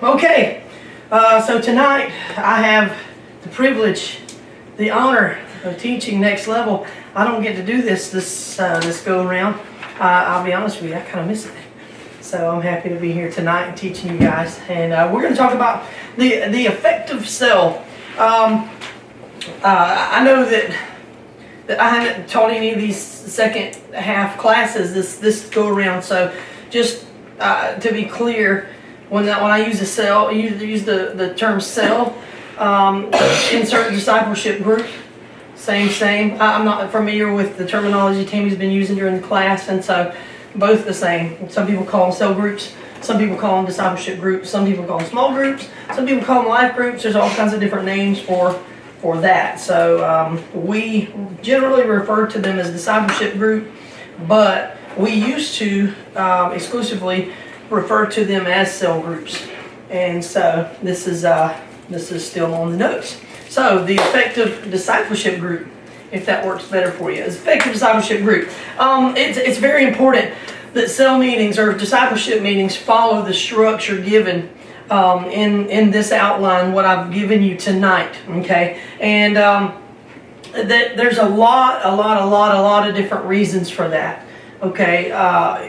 Okay, so tonight I have the privilege, the honor of teaching Next Level. I don't get to do this go around. I'll be honest with you, I kind of miss it. So I'm happy to be here tonight and teaching you guys. And we're going to talk about the effective cell. I know that I haven't taught any of these second half classes this go around. So just to be clear, when I use a cell, I use the term cell, insert discipleship group, same. I'm not familiar with the terminology Tammy's been using during the class, and so both the same. Some people call them cell groups, some people call them discipleship groups, some people call them small groups, some people call them life groups. There's all kinds of different names for that. So we generally refer to them as discipleship group, but we used to exclusively refer to them as cell groups, and so this is still on the notes. So the effective discipleship group, if that works better for you, is effective discipleship group. It's very important that cell meetings or discipleship meetings follow the structure given in this outline, what I've given you tonight. Okay, and there's a lot of different reasons for that. Okay,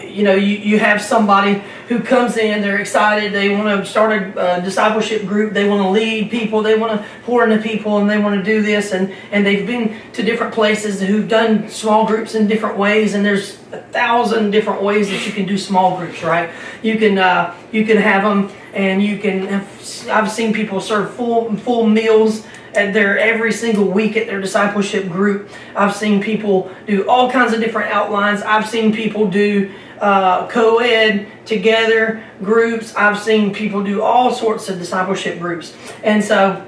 you have somebody who comes in, they're excited, they want to start a discipleship group, they want to lead people, they want to pour into people, and they want to do this, and they've been to different places who've done small groups in different ways, and there's 1,000 different ways that you can do small groups, right? You can have them, and I've seen people serve full meals every single week at their discipleship group. I've seen people do all kinds of different outlines. I've seen people do co-ed together groups. I've seen people do all sorts of discipleship groups. And so,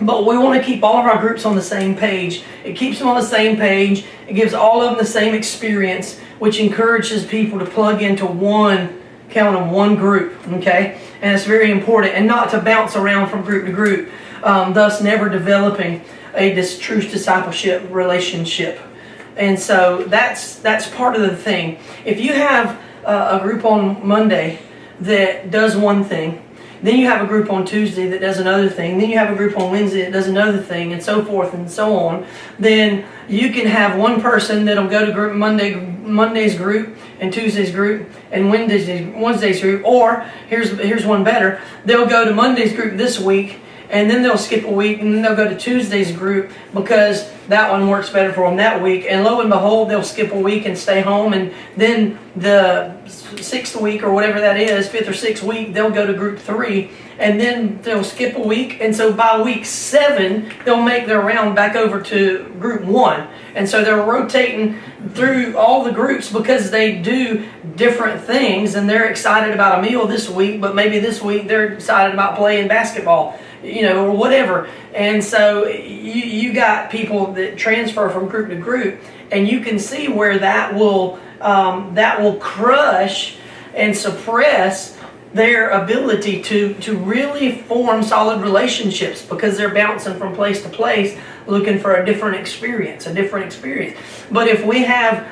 but we want to keep all of our groups on the same page. It keeps them on the same page. It gives all of them the same experience, which encourages people to plug into one group, okay? And it's very important, and not to bounce around from group to group, thus never developing a true discipleship relationship. And so that's part of the thing. If you have a group on Monday that does one thing, then you have a group on Tuesday that does another thing, then you have a group on Wednesday that does another thing, and so forth and so on, then you can have one person that'll go to Monday's group and Tuesday's group and Wednesday's group, or here's one better, they'll go to Monday's group this week, and then they'll skip a week, and then they'll go to Tuesday's group because that one works better for them that week. And lo and behold, they'll skip a week and stay home, and then the 6th week or whatever that is, 5th or 6th week, they'll go to group 3, and then they'll skip a week, and so by week 7, they'll make their round back over to group 1. And so they're rotating through all the groups because they do different things, and they're excited about a meal this week, but maybe this week they're excited about playing basketball, or whatever. And so you got people that transfer from group to group, and you can see where that will crush and suppress their ability to really form solid relationships, because they're bouncing from place to place looking for a different experience. But if we have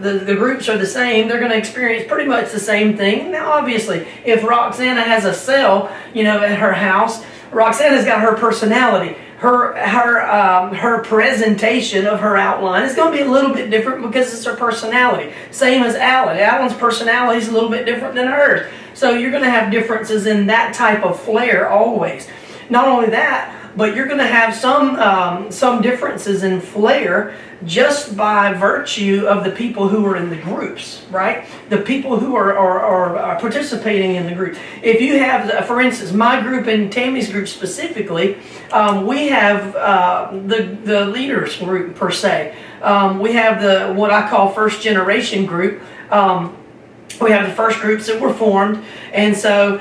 the groups are the same, they're going to experience pretty much the same thing. Now, obviously, if Roxana has a cell, at her house, Roxana's got her personality. Her presentation of her outline is going to be a little bit different because it's her personality. Same as Alan. Alan's personality is a little bit different than hers. So you're going to have differences in that type of flair always. Not only that, but you're going to have some differences in flair just by virtue of the people who are in the groups, right? The people who are participating in the group. If you have, for instance, my group and Tammy's group specifically, we have the leaders group per se. We have what I call first generation group. We have the first groups that were formed, and so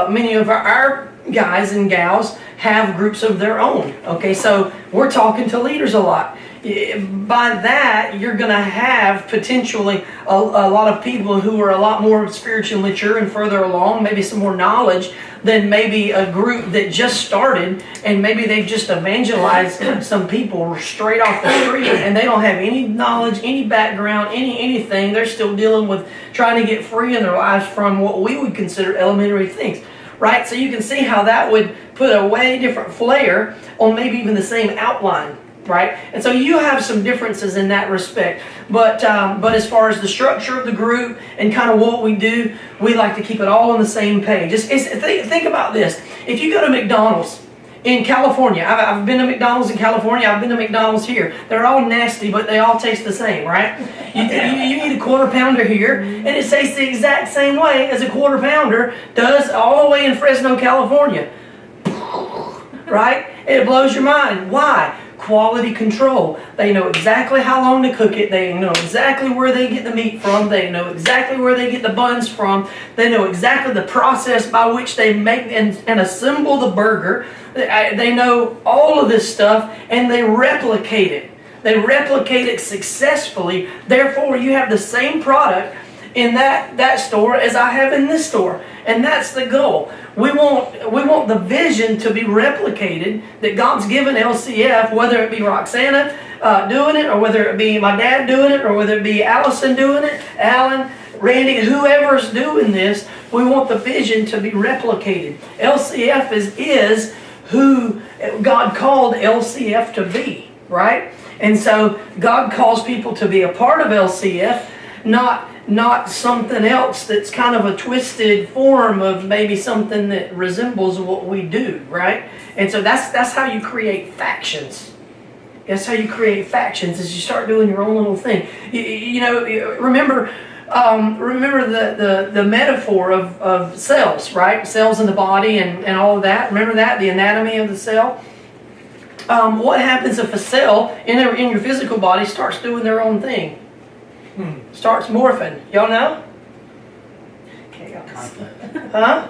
many of our guys and gals have groups of their own. Okay, so we're talking to leaders a lot. by that, you're going to have potentially a lot of people who are a lot more spiritually mature and further along, maybe some more knowledge than maybe a group that just started, and maybe they've just evangelized some people straight off the street, and they don't have any knowledge, any background, anything. They're still dealing with trying to get free in their lives from what we would consider elementary things, right? So you can see how that would put a way different flair on maybe even the same outline. Right, and so you have some differences in that respect, but as far as the structure of the group and kind of what we do, we like to keep it all on the same page. Think about this: if you go to McDonald's in California, I've been to McDonald's in California, I've been to McDonald's here. They're all nasty, but they all taste the same, right? You eat a quarter pounder here, and it tastes the exact same way as a quarter pounder does all the way in Fresno, California. Right? It blows your mind. Why? Quality control. They know exactly how long to cook it. They know exactly where they get the meat from. They know exactly where they get the buns from. They know exactly the process by which they make and assemble the burger. They know all of this stuff, and they replicate it. They replicate it successfully. Therefore, you have the same product in that store as I have in this store. And that's the goal. We want the vision to be replicated that God's given LCF, whether it be Roxana doing it, or whether it be my dad doing it, or whether it be Allison doing it, Alan, Randy, whoever's doing this. We want the vision to be replicated. LCF is who God called LCF to be, right? And so God calls people to be a part of LCF, not something else that's kind of a twisted form of maybe something that resembles what we do, right? And so that's how you create factions. That's how you create factions, is you start doing your own little thing. You know, remember the metaphor of cells, right? Cells in the body and all of that. Remember that, the anatomy of the cell. What happens if a cell in your physical body starts doing their own thing? Starts morphing. Y'all know? Chaos. Huh?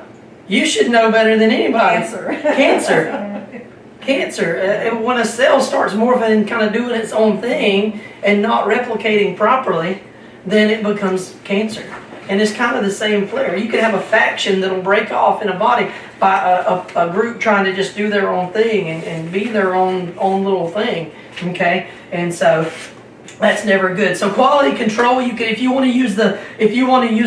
You should know better than anybody. Cancer. Cancer. When a cell starts morphing and kind of doing its own thing and not replicating properly, then it becomes cancer. And it's kind of the same flair. You can have a faction that'll break off in a body by a group trying to just do their own thing and be their own little thing. Okay? And so that's never good. So quality control, you can, if you want to use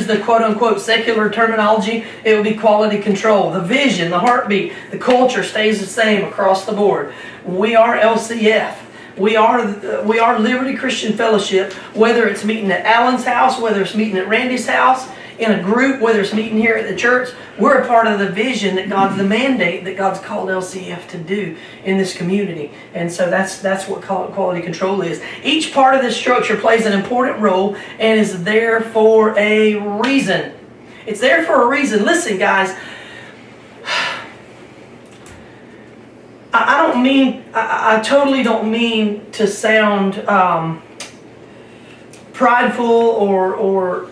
the quote unquote secular terminology, it will be quality control. The vision, the heartbeat, the culture stays the same across the board. We are LCF. We are Liberty Christian Fellowship, whether it's meeting at Alan's house, whether it's meeting at Randy's house, in a group, whether it's meeting here at the church. We're a part of the vision that the mandate that God's called LCF to do in this community. And so that's what quality control is. Each part of this structure plays an important role and is there for a reason. It's there for a reason. Listen, guys, I totally don't mean to sound prideful or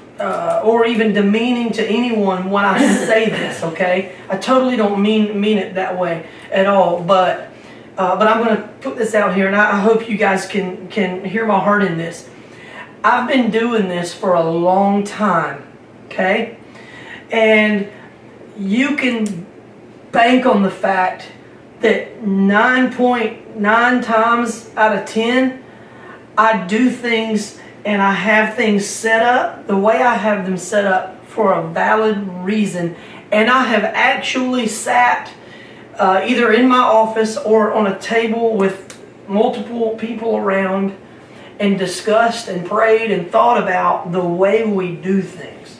even demeaning to anyone when I say this, okay? I totally don't mean it that way at all, but I'm going to put this out here, and I hope you guys can hear my heart in this. I've been doing this for a long time, okay? And you can bank on the fact that 9.9 times out of 10, I do things and I have things set up the way I have them set up for a valid reason. And I have actually sat either in my office or on a table with multiple people around and discussed and prayed and thought about the way we do things.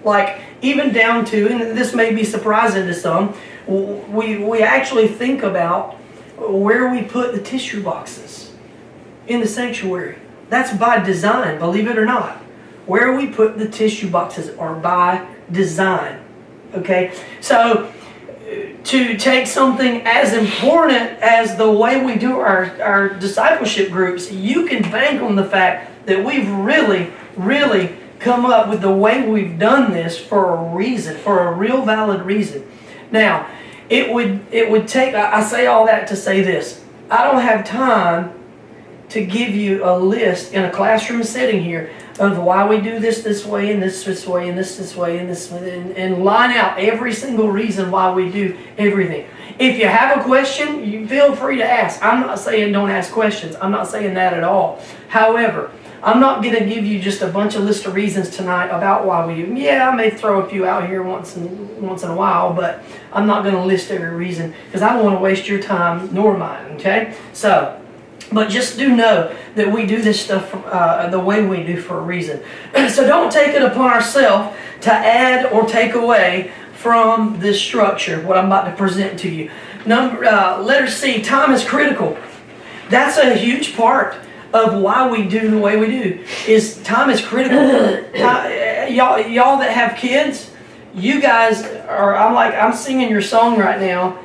Like even down to, and this may be surprising to some, we actually think about where we put the tissue boxes in the sanctuary. That's by design, believe it or not. Where we put the tissue boxes are by design. Okay? So, to take something as important as the way we do our discipleship groups, you can bank on the fact that we've really come up with the way we've done this for a reason, for a real valid reason. Now, it would take, I say all that to say this. I don't have time to give you a list in a classroom setting here of why we do this way and this way and this way and this way, and line out every single reason why we do everything. If you have a question, you feel free to ask. I'm not saying don't ask questions. I'm not saying that at all. However, I'm not going to give you just a bunch of list of reasons tonight about why we do. Yeah, I may throw a few out here once in a while, but I'm not going to list every reason because I don't want to waste your time nor mine, okay? So, but just do know that we do this stuff the way we do for a reason. So don't take it upon ourselves to add or take away from this structure, what I'm about to present to you. Letter C, time is critical. That's a huge part of why we do the way we do, is time is critical. Y'all that have kids, you guys are, I'm singing your song right now,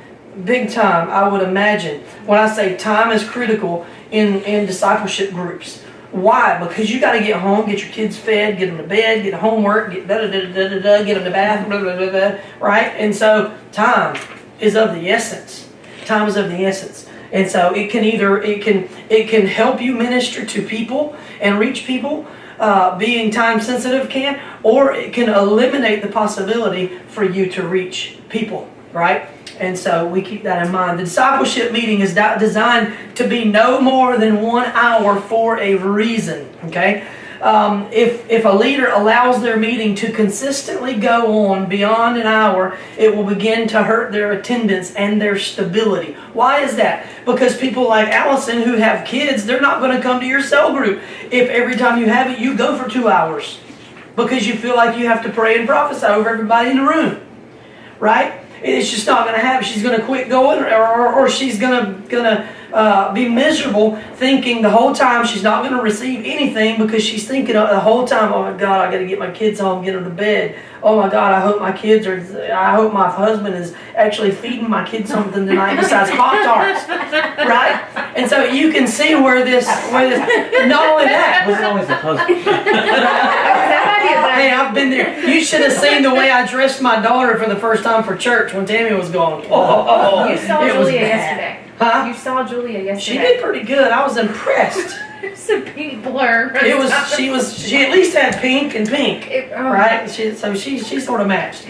big time, I would imagine, when I say time is critical in discipleship groups. Why? Because you got to get home, get your kids fed, get them to bed, get homework, get get them to bath, blah, blah, blah, blah, right? And so time is of the essence. Time is of the essence. And so it can help you minister to people and reach people, being time sensitive can, or it can eliminate the possibility for you to reach people, right? And so we keep that in mind. The discipleship meeting is designed to be no more than 1 hour for a reason, okay? If a leader allows their meeting to consistently go on beyond an hour, it will begin to hurt their attendance and their stability. Why is that? Because people like Allison who have kids, they're not going to come to your cell group if every time you have it, you go for 2 hours. Because you feel like you have to pray and prophesy over everybody in the room. Right? It's just not going to happen. She's going to quit going, or she's going to be miserable thinking the whole time she's not going to receive anything because she's thinking the whole time, oh my God, I got to get my kids home, get them to bed. Oh my God, I hope my husband is actually feeding my kids something tonight besides Pop-Tarts. Right? And so you can see where this not only that. Was always the husband. Hey, I've been there. You should have seen the way I dressed my daughter for the first time for church when Tammy was gone. You saw it was Julia bad. yesterday. Huh? You saw Julia yesterday. She did pretty good. I was impressed. It's a pink blur. She at least had pink and pink, right? She sort of matched.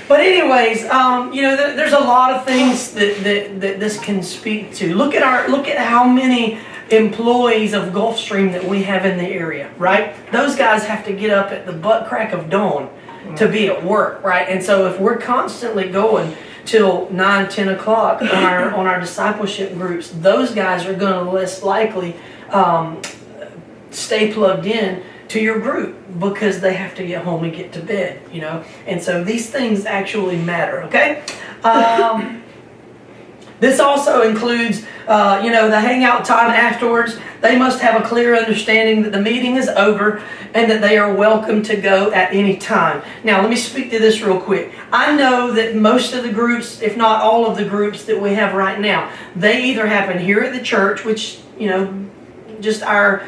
But anyways, there's a lot of things that this can speak to. Look at how many employees of Gulfstream that we have in the area, right? Those guys have to get up at the butt crack of dawn to be at work, right? And so if we're constantly going till 9, 10 o'clock on our discipleship groups, those guys are going to less likely stay plugged in to your group because they have to get home and get to bed, And so these things actually matter, okay? This also includes, the hangout time afterwards. They must have a clear understanding that the meeting is over and that they are welcome to go at any time. Now, let me speak to this real quick. I know that most of the groups, if not all of the groups that we have right now, they either happen here at the church, which, just our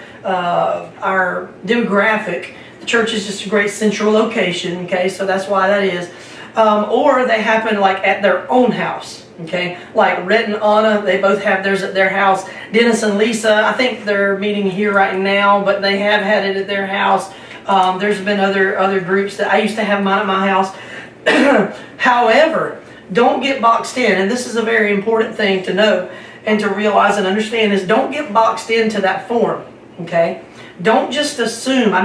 demographic. The church is just a great central location, okay, so that's why that is. Or they happen like at their own house. Okay, like Rhett and Anna, they both have theirs at their house. Dennis and Lisa, I think they're meeting here right now, but they have had it at their house. There's been other groups that I used to have mine at my house. However, don't get boxed in, and this is a very important thing to know and to realize and understand, is don't get boxed into that form. Okay, don't just assume. I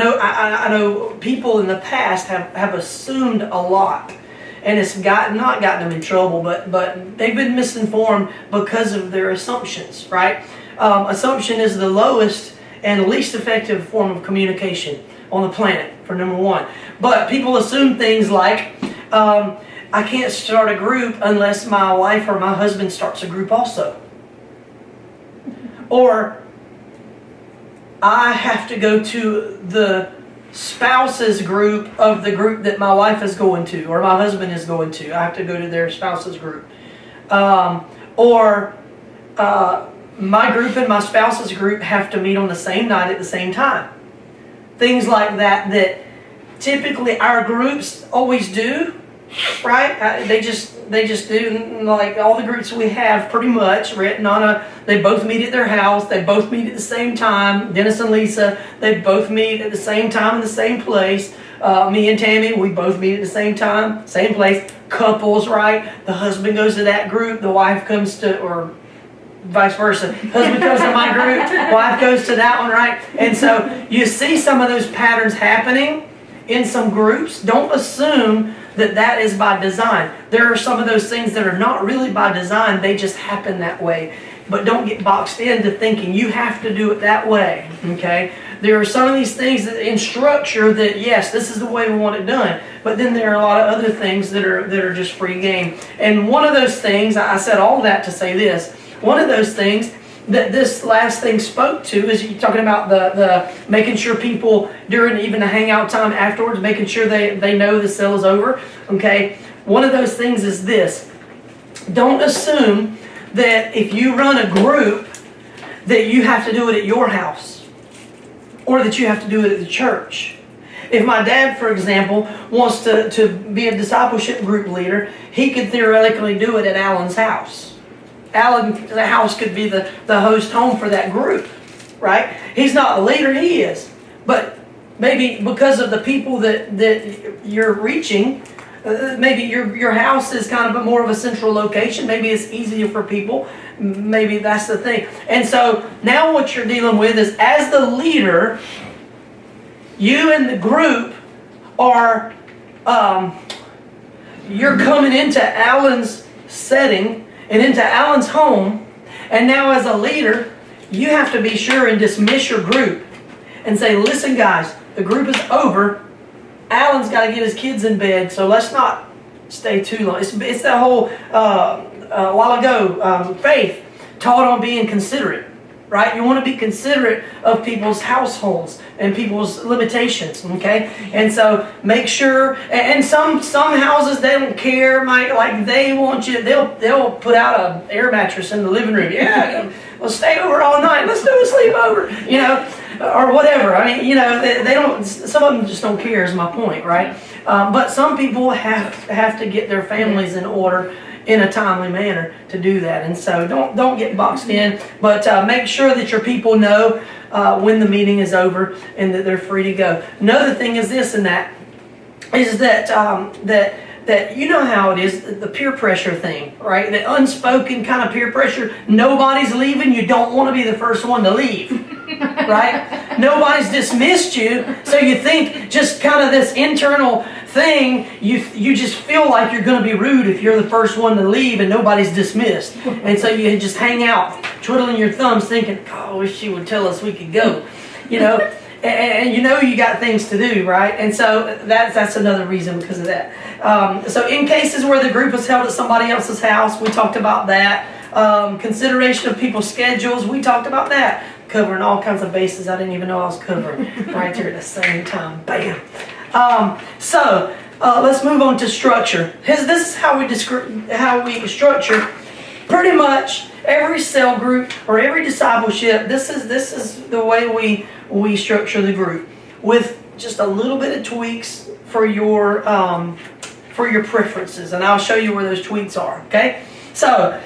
know people in the past have assumed a lot. And it's not gotten them in trouble, but they've been misinformed because of their assumptions, right? Assumption is the lowest and least effective form of communication on the planet, for number one. But people assume things like, I can't start a group unless my wife or my husband starts a group also. Or, I have to go to the spouses group of the group that my wife is going to or my husband is going to. I have to go to their spouses group. Or my group and my spouse's group have to meet on the same night at the same time. Things like that typically our groups always do, right? They just do, like all the groups we have pretty much written on they both meet at their house, they both meet at the same time. Dennis and Lisa, they both meet at the same time in the same place. Me and Tammy, we both meet at the same time, same place. Couples, right? The husband goes to that group, the wife comes to, or vice versa. Husband comes to my group, wife goes to that one, right? And so you see some of those patterns happening in some groups. Don't assume that is by design. There are some of those things that are not really by design, they just happen that way. But don't get boxed into thinking you have to do it that way, okay? There are some of these things that in structure that, yes, this is the way we want it done. But then there are a lot of other things that are just free game. And one of those things, I said all that to say this, one of those things that this last thing spoke to is you talking about the making sure people during even the hangout time afterwards, making sure they know the sale is over, okay? One of those things is this. Don't assume that if you run a group that you have to do it at your house or that you have to do it at the church. If my dad, for example, wants to be a discipleship group leader, he could theoretically do it at Alan's house. Alan's house could be the host home for that group, right? He's not the leader, he is. But maybe because of the people that you're reaching, maybe your house is kind of more of a central location. Maybe it's easier for people. Maybe that's the thing. And so now what you're dealing with is, as the leader, you and the group are, you're coming into Alan's setting and into Alan's home. And now as a leader, you have to be sure and dismiss your group and say, listen guys, the group is over. Alan's got to get his kids in bed, so let's not stay too long. It's that whole, a while ago, Faith taught on being considerate, right? You want to be considerate of people's households and people's limitations, okay? And so make sure, and some houses, they don't care, like they want you, they'll put out an air mattress in the living room. Yeah, we'll stay over all night, let's do a sleepover, you know, or whatever. I mean, you know, they don't, some of them just don't care is my point, right? But some people have to get their families in order in a timely manner to do that. And so don't get boxed in, but make sure that your people know when the meeting is over and that they're free to go. Another thing is this and that, is that that you know how it is, the peer pressure thing, right? The unspoken kind of peer pressure. Nobody's leaving, you don't want to be the first one to leave, right? Nobody's dismissed you, so you think just kind of this internal thing, you just feel like you're going to be rude if you're the first one to leave and nobody's dismissed. And so you just hang out, twiddling your thumbs thinking, oh, I wish she would tell us we could go, you know? And you know you got things to do, right? And so that's another reason because of that. So in cases where the group is held at somebody else's house, we talked about that. Consideration of people's schedules, we talked about that. Covering all kinds of bases I didn't even know I was covering right there at the same time. Bam! So let's move on to structure. This is how we structure pretty much every cell group or every discipleship. This is the way we structure the group, with just a little bit of tweaks for your preferences, and I'll show you where those tweaks are. Okay, so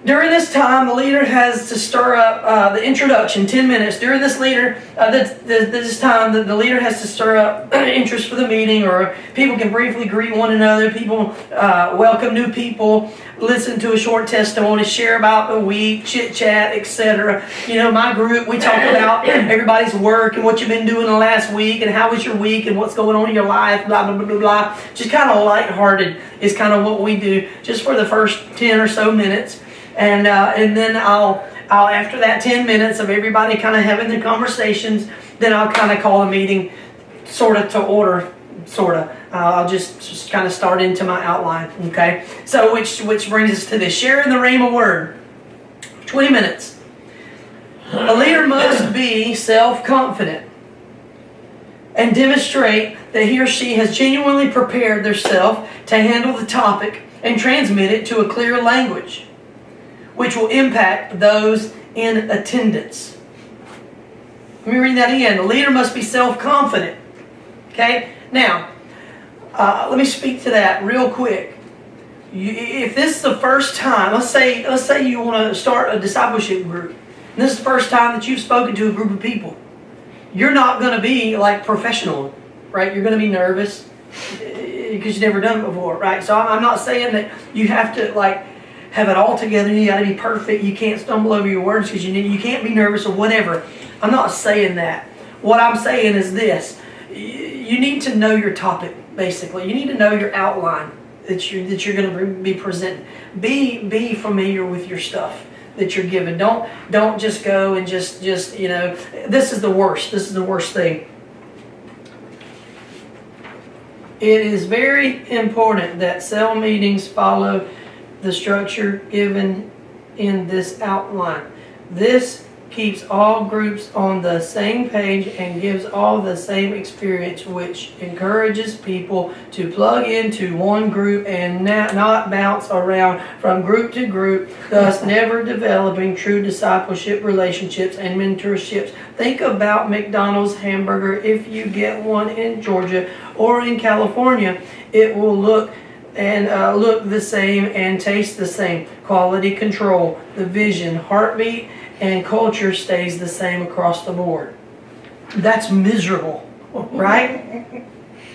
during this time, the leader has to stir up the introduction, 10 minutes. During this this time, the leader has to stir up interest for the meeting, or people can briefly greet one another. People welcome new people, listen to a short testimony, share about the week, chit chat, etc. You know, my group, we talk about everybody's work and what you've been doing the last week and how was your week and what's going on in your life, blah, blah, blah, blah, blah. Just kind of lighthearted is kind of what we do just for the first 10 or so minutes. And then I'll after that 10 minutes of everybody kind of having their conversations, then I'll kind of call the meeting sort of to order, sort of. I'll just kind of start into my outline, okay? So which brings us to this, sharing the Rhema word, 20 minutes. A leader must be self-confident and demonstrate that he or she has genuinely prepared themselves to handle the topic and transmit it to a clear language, which will impact those in attendance. Let me read that again. The leader must be self-confident. Okay? Now, Let me speak to that real quick. If this is the first time, let's say you want to start a discipleship group, and this is the first time that you've spoken to a group of people, you're not going to be like professional, right? You're going to be nervous because you've never done it before, right? So I'm not saying that you have to like have it all together. You got to be perfect. You can't stumble over your words because you can't be nervous or whatever. I'm not saying that. What I'm saying is this: you need to know your topic. Basically, you need to know your outline that you're going to be presenting. Be familiar with your stuff that you're given. Don't just go and just this is the worst. This is the worst thing. It is very important that cell meetings follow the structure given in this outline. This keeps all groups on the same page and gives all the same experience, which encourages people to plug into one group and not bounce around from group to group, thus never developing true discipleship relationships and mentorships. Think about McDonald's hamburger. If you get one in Georgia or in California, it will look the same and taste the same. Quality control, the vision, heartbeat, and culture stays the same across the board. That's miserable, right?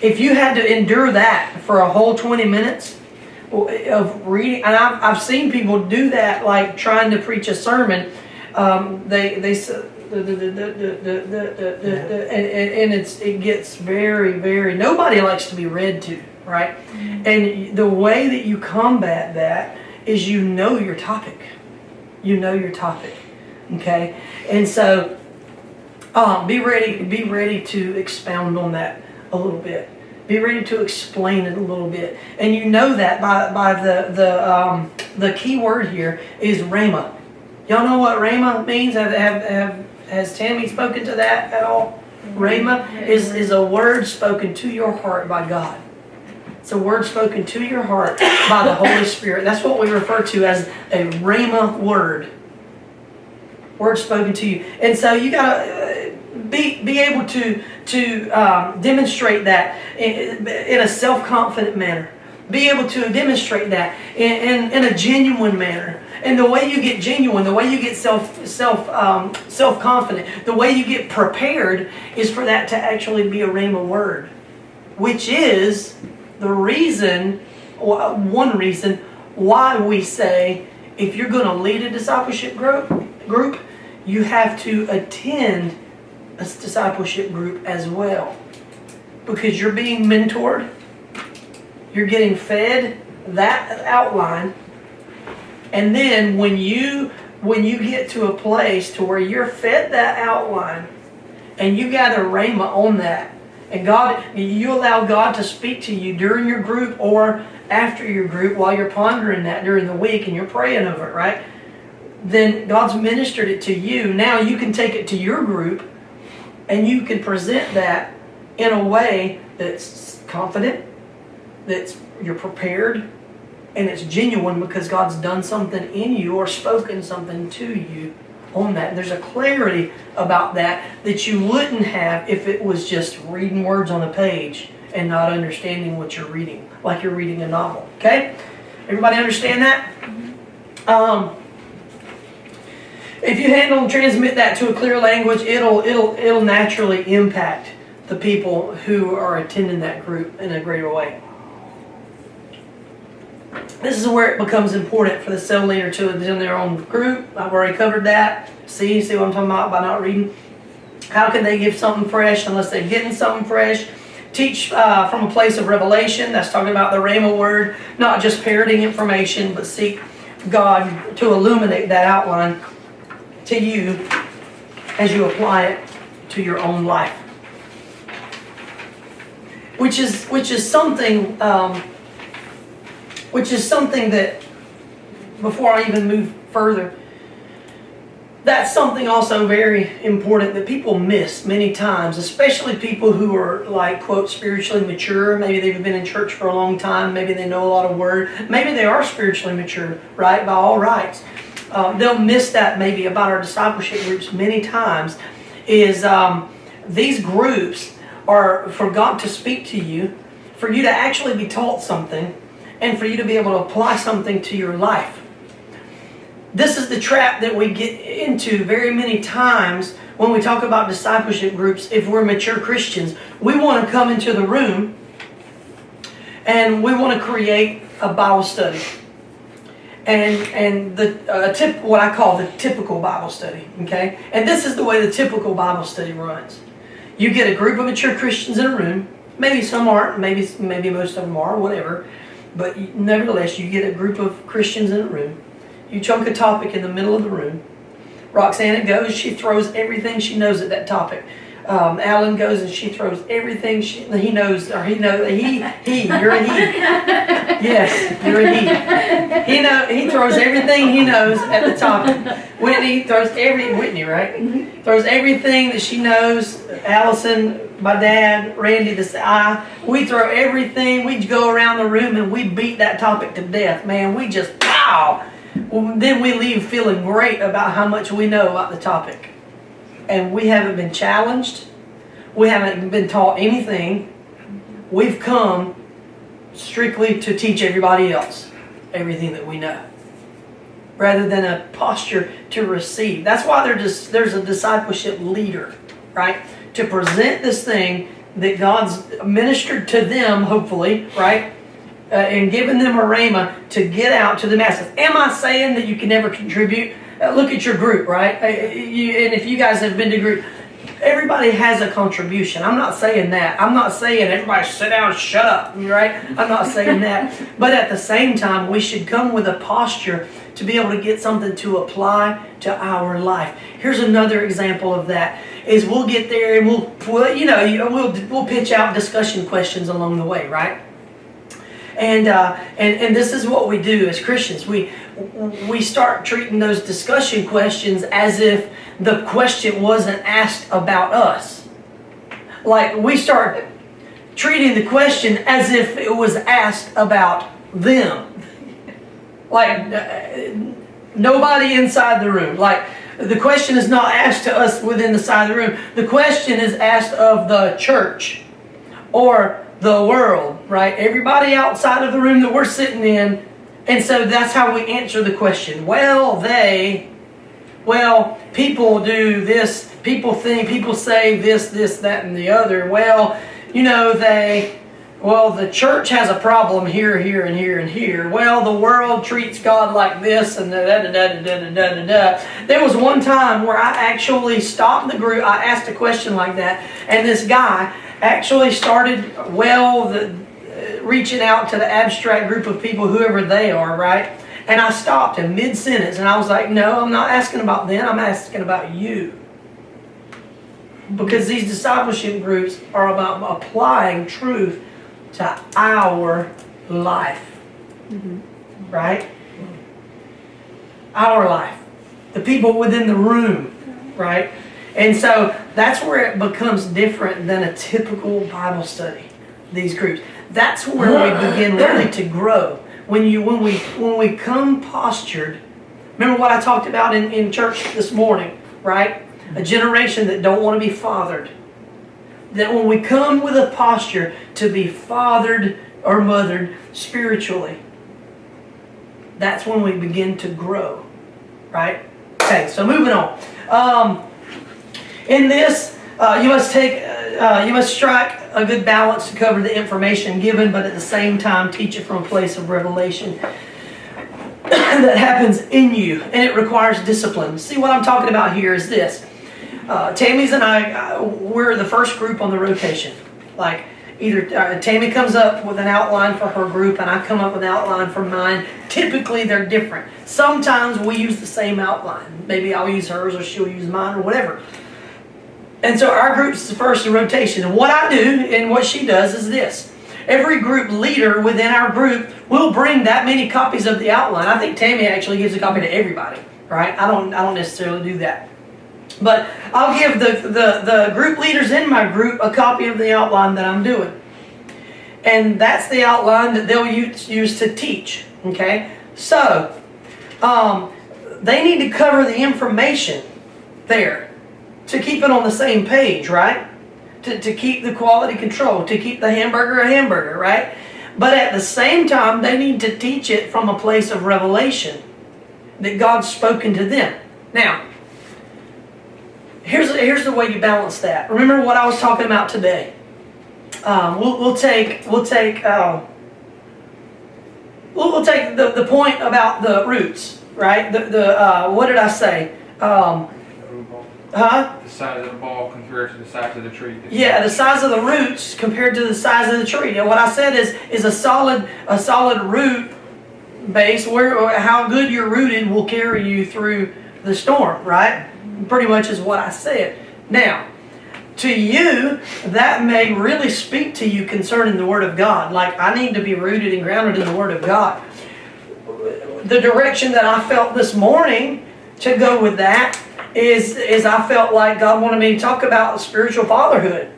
If you had to endure that for a whole 20 minutes of reading, and I've seen people do that, like trying to preach a sermon. They and it gets very, very. Nobody likes to be read to, right? And the way that you combat that is you know your topic. You know your topic. Okay, and so be ready to expound on that a little bit. Be ready to explain it a little bit, and you know that by the key word here is rhema. Y'all know what rhema means? Has Tammy spoken to that at all? Rhema is a word spoken to your heart by God. It's a word spoken to your heart by the Holy Spirit. That's what we refer to as a rhema word. Word spoken to you, and so you gotta be able to demonstrate that in a self-confident manner. Be able to demonstrate that in a genuine manner. And the way you get genuine, the way you get self-confident, the way you get prepared is for that to actually be a rhema word, which is the reason, one reason why we say if you're going to lead a discipleship group, you have to attend a discipleship group as well, because you're being mentored, you're getting fed that outline, and then when you get to a place to where you're fed that outline and you gather rhema on that, and you allow God to speak to you during your group or after your group while you're pondering that during the week and you're praying over it, right? Then God's ministered it to you. Now you can take it to your group and you can present that in a way that's confident, you're prepared, and it's genuine because God's done something in you or spoken something to you on that. There's a clarity about that you wouldn't have if it was just reading words on a page and not understanding what you're reading, like you're reading a novel. Okay? Everybody understand that? If you handle and transmit that to a clear language, it'll naturally impact the people who are attending that group in a greater way. This is where it becomes important for the cell leader to attend their own group. I've already covered that. See what I'm talking about by not reading? How can they give something fresh unless they're getting something fresh? Teach from a place of revelation. That's talking about the rhema word, not just parroting information, but seek God to illuminate that outline to you as you apply it to your own life. Which is something that, before I even move further, that's something also very important that people miss many times, especially people who are like, quote, spiritually mature. Maybe they've been in church for a long time. Maybe they know a lot of word. Maybe they are spiritually mature, right, by all rights. They'll miss that maybe about our discipleship groups many times, is these groups are for God to speak to you, for you to actually be taught something and for you to be able to apply something to your life. This is the trap that we get into very many times when we talk about discipleship groups. If we're mature Christians, we want to come into the room and we want to create a Bible study. And what I call the typical Bible study, okay? And this is the way the typical Bible study runs. You get a group of mature Christians in a room. Maybe some aren't, maybe most of them are, whatever. But nevertheless, you get a group of Christians in a room. You chunk a topic in the middle of the room. Roxanna goes, she throws everything she knows at that topic. Alan goes and she throws everything he knows, or you're a he. Yes, you're a he. He throws everything he knows at the topic. Whitney, right? Throws everything that she knows. Allison, my dad, Randy, we throw everything. We go around the room and we beat that topic to death. Man, we just pow. Well, then we leave feeling great about how much we know about the topic. And we haven't been challenged. We haven't been taught anything. We've come strictly to teach everybody else everything that we know, rather than a posture to receive. That's why there's a discipleship leader, right? To present this thing that God's ministered to them, hopefully, right? And given them a rhema to get out to the masses. Am I saying that you can never contribute? Look at your group, right? And if you guys have been to group, everybody has a contribution. I'm not saying that. I'm not saying everybody sit down and shut up, right? I'm not saying that. But at the same time, we should come with a posture to be able to get something to apply to our life. Here's another example of that. Is we'll get there and we'll pitch out discussion questions along the way, right? And this is what we do as Christians. We start treating those discussion questions as if the question wasn't asked about us. Like we start treating the question as if it was asked about them. Like nobody inside the room. Like the question is not asked to us within the side of the room. The question is asked of the church or the world, right? Everybody outside of the room that we're sitting in. And so that's how we answer the question. People do this, people say this, that, and the other. The church has a problem here, and here, and here. Well, the world treats God like this, and da-da-da-da-da-da-da-da. There was one time where I actually stopped the group. I asked a question like that, and this guy actually started, reaching out to the abstract group of people, whoever they are, right? And I stopped in mid-sentence, and I was like, no, I'm not asking about them, I'm asking about you. Because these discipleship groups are about applying truth to our life. Right? Our life. The people within the room, right? And so that's where it becomes different than a typical Bible study, these groups. That's where we begin really to grow. When we come postured, remember what I talked about in church this morning, right? A generation that don't want to be fathered. That when we come with a posture to be fathered or mothered spiritually, that's when we begin to grow, right? Okay, so moving on. In this, you must strike a good balance to cover the information given, but at the same time teach it from a place of revelation that happens in you, and it requires discipline. See, what I'm talking about here is this. Tammy's and I, we're the first group on the rotation. Like, either Tammy comes up with an outline for her group and I come up with an outline for mine. Typically, they're different. Sometimes we use the same outline. Maybe I'll use hers or she'll use mine or whatever. And so our group's the first in rotation. And what I do and what she does is this. Every group leader within our group will bring that many copies of the outline. I think Tammy actually gives a copy to everybody, right? I don't necessarily do that. But I'll give the group leaders in my group a copy of the outline that I'm doing. And that's the outline that they'll use to teach, okay? So, they need to cover the information there to keep it on the same page, right? to keep the quality control, to keep the hamburger a hamburger, right? But at the same time, they need to teach it from a place of revelation that God's spoken to them. Now, here's the way you balance that. Remember what I was talking about today. We'll take the point about the roots, right? What did I say? The size of the ball compared to the size of the tree. Yeah, the size of the roots compared to the size of the tree. And what I said is a solid root base, where how good you're rooted will carry you through the storm, right? Pretty much is what I said. Now, to you, that may really speak to you concerning the Word of God. Like, I need to be rooted and grounded in the Word of God. The direction that I felt this morning to go with that is I felt like God wanted me to talk about spiritual fatherhood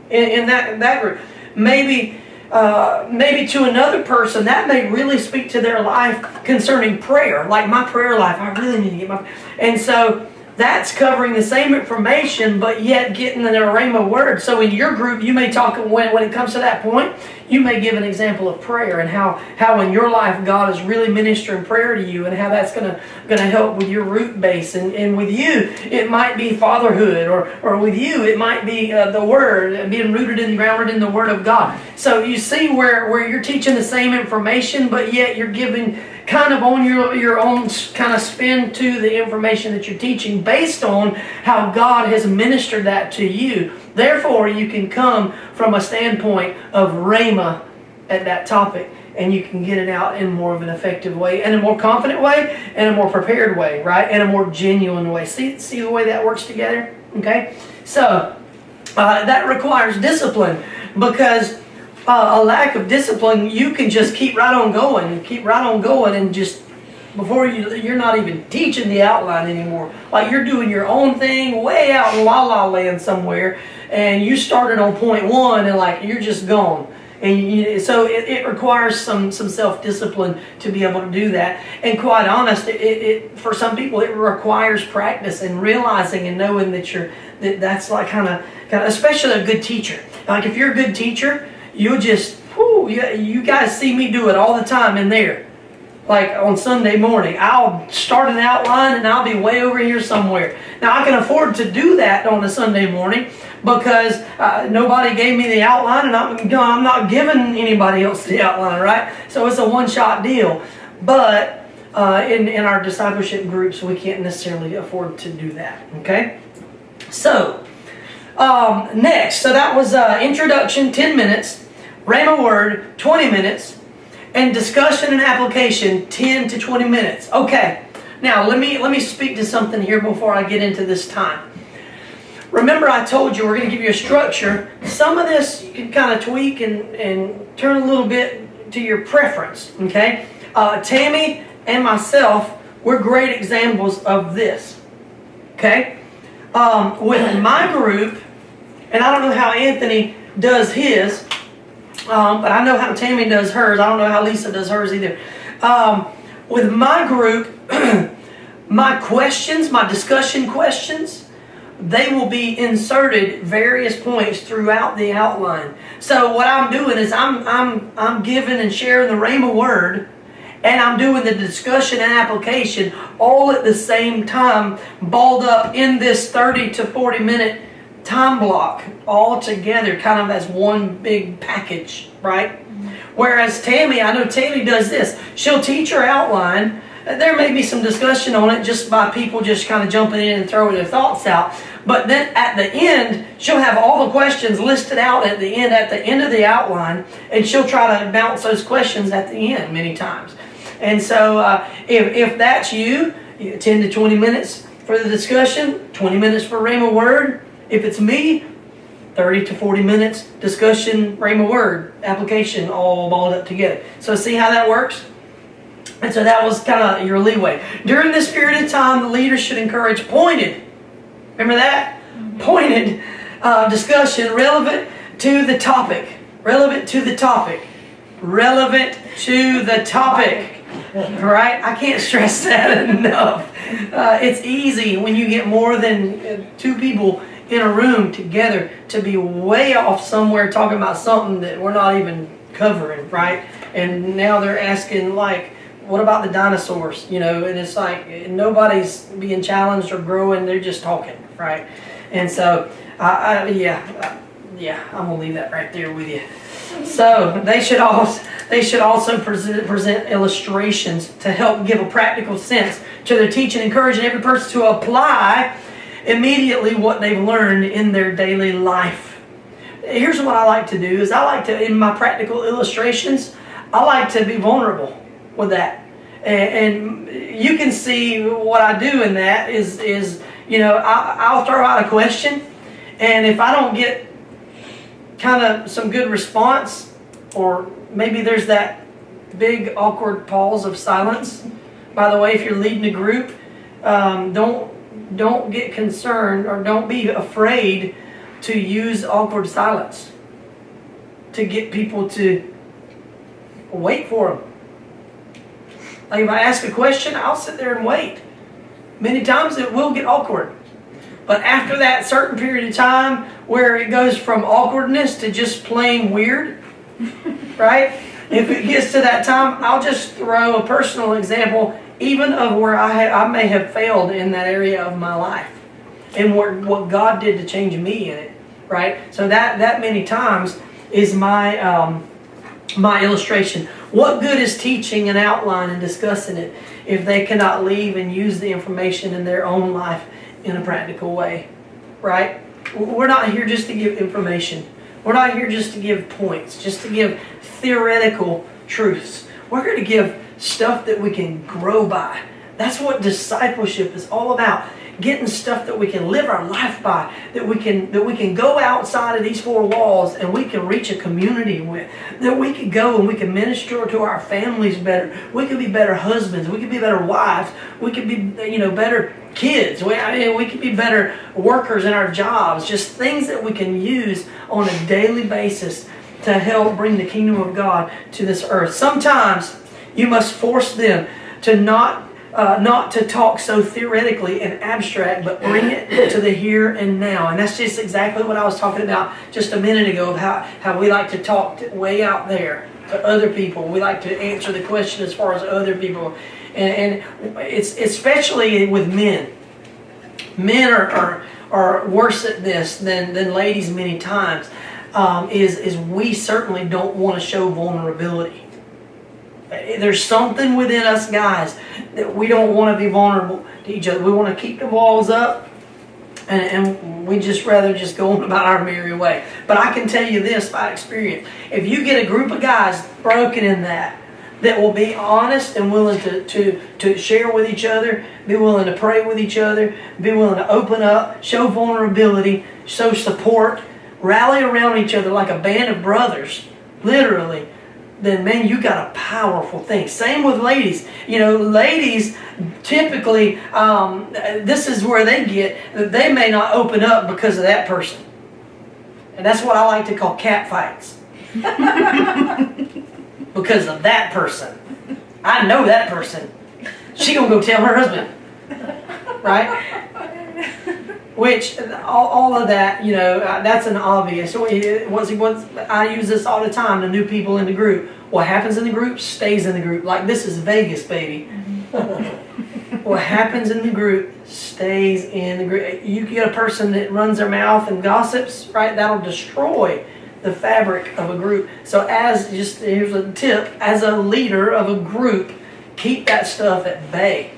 in that group. Maybe to another person that may really speak to their life concerning prayer. Like my prayer life, I really need to get my... And so that's covering the same information, but yet getting the rhema word. So in your group, you may talk, when it comes to that point, you may give an example of prayer and how in your life God is really ministering prayer to you, and how that's gonna help with your root base. And with you, it might be fatherhood, or with you, it might be the Word, being rooted and grounded in the Word of God. So you see where you're teaching the same information, but yet you're giving kind of on your own kind of spin to the information that you're teaching based on how God has ministered that to you. Therefore, you can come from a standpoint of rhema at that topic, and you can get it out in more of an effective way, and a more confident way, and a more prepared way, right? And a more genuine way. See the way that works together? Okay? So, that requires discipline, because a lack of discipline, you can just keep right on going, and just before you're not even teaching the outline anymore. Like you're doing your own thing way out in la la land somewhere, and you started on point one, and like you're just gone. And so it requires some self-discipline to be able to do that. And quite honest, it for some people it requires practice and realizing and knowing that's like kind of especially a good teacher. Like if you're a good teacher, you'll just, you guys see me do it all the time in there. Like on Sunday morning, I'll start an outline and I'll be way over here somewhere. Now I can afford to do that on a Sunday morning because nobody gave me the outline, and I'm not giving anybody else the outline, right? So it's a one-shot deal. But in our discipleship groups, we can't necessarily afford to do that, okay? So, next, so that was introduction, 10 minutes, Rhema Word, 20 minutes, and discussion and application, 10 to 20 minutes. Okay, now let me speak to something here before I get into this time. Remember I told you we're going to give you a structure. Some of this you can kind of tweak and turn a little bit to your preference, okay? Tammy and myself, we're great examples of this, okay? With my group, and I don't know how Anthony does his, but I know how Tammy does hers. I don't know how Lisa does hers either. With my group, my questions, my discussion questions, they will be inserted various points throughout the outline. So what I'm doing is I'm giving and sharing the Rhema Word, and I'm doing the discussion and application all at the same time, balled up in this 30 to 40 minute time block all together, kind of as one big package, right? Whereas Tammy, I know Tammy does this. She'll teach her outline. There may be some discussion on it just by people just kind of jumping in and throwing their thoughts out. But then at the end, she'll have all the questions listed out at the end of the outline, and she'll try to bounce those questions at the end many times. And so if that's you, 10 to 20 minutes for the discussion, 20 minutes for Rhema Word. If it's me, 30 to 40 minutes discussion, Rhema Word, application, all balled up together. So see how that works? And so that was kind of your leeway. During this period of time, the leaders should encourage pointed, remember that? Pointed discussion relevant to the topic. Relevant to the topic. Relevant to the topic. Right? I can't stress that enough. It's easy when you get more than two people in a room together to be way off somewhere talking about something that we're not even covering, right? And now they're asking, like, what about the dinosaurs? You know, and it's like nobody's being challenged or growing, they're just talking, right? And so, yeah, I'm gonna leave that right there with you. So they should also present illustrations to help give a practical sense to their teaching, encouraging every person to apply immediately what they've learned in their daily life. Here's what I like to do: is I like to, in my practical illustrations, I like to be vulnerable with that, and you can see what I do in that is you know, I'll throw out a question, and if I don't get kind of some good response, or maybe there's that big awkward pause of silence. By the way, if you're leading a group, don't get concerned or don't be afraid to use awkward silence to get people to wait for them. Like if I ask a question, I'll sit there and wait. Many times it will get awkward. But after that certain period of time where it goes from awkwardness to just plain weird, right? If it gets to that time, I'll just throw a personal example, even of where I may have failed in that area of my life, and what God did to change me in it, right? So that many times is my my illustration. What good is teaching an outline and discussing it if they cannot leave and use the information in their own life in a practical way, right? We're not here just to give information. We're not here just to give points, just to give theoretical truths. We're here to give stuff that we can grow by. That's what discipleship is all about. Getting stuff that we can live our life by, that we can go outside of these four walls and we can reach a community with, that we can go and we can minister to our families better. We can be better husbands. We can be better wives. We can be, you know, better kids. We can be better workers in our jobs. Just things that we can use on a daily basis to help bring the kingdom of God to this earth. Sometimes you must force them to not to talk so theoretically and abstract, but bring it to the here and now. And that's just exactly what I was talking about just a minute ago, of how we like to talk way out there to other people. We like to answer the question as far as other people. And it's especially with men. Men are worse at this than ladies many times. Is we certainly don't want to show vulnerability. There's something within us guys that we don't want to be vulnerable to each other. We want to keep the walls up, and we just rather just go on about our merry way. But I can tell you this by experience: if you get a group of guys broken in that will be honest and willing to share with each other, be willing to pray with each other, be willing to open up, show vulnerability, show support, rally around each other like a band of brothers, literally, then man, you got a powerful thing. Same with ladies. You know, ladies typically, this is where they may not open up because of that person. And that's what I like to call cat fights. Because of that person. I know that person. She gonna go tell her husband. Right? Which, all of that, you know, that's an obvious. I use this all the time to new people in the group. What happens in the group stays in the group. Like, this is Vegas, baby. What happens in the group stays in the group. You get a person that runs their mouth and gossips, right? That'll destroy the fabric of a group. So here's a tip, as a leader of a group, keep that stuff at bay.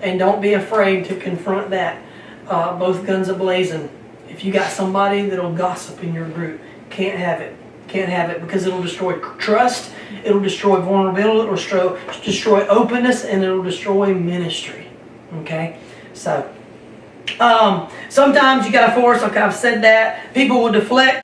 And don't be afraid to confront that. Both guns a-blazing. If you got somebody that'll gossip in your group, can't have it. Can't have it, because it'll destroy trust, it'll destroy vulnerability, it'll destroy openness, and it'll destroy ministry. Okay? So, sometimes you gotta force, like I've said that, people will deflect.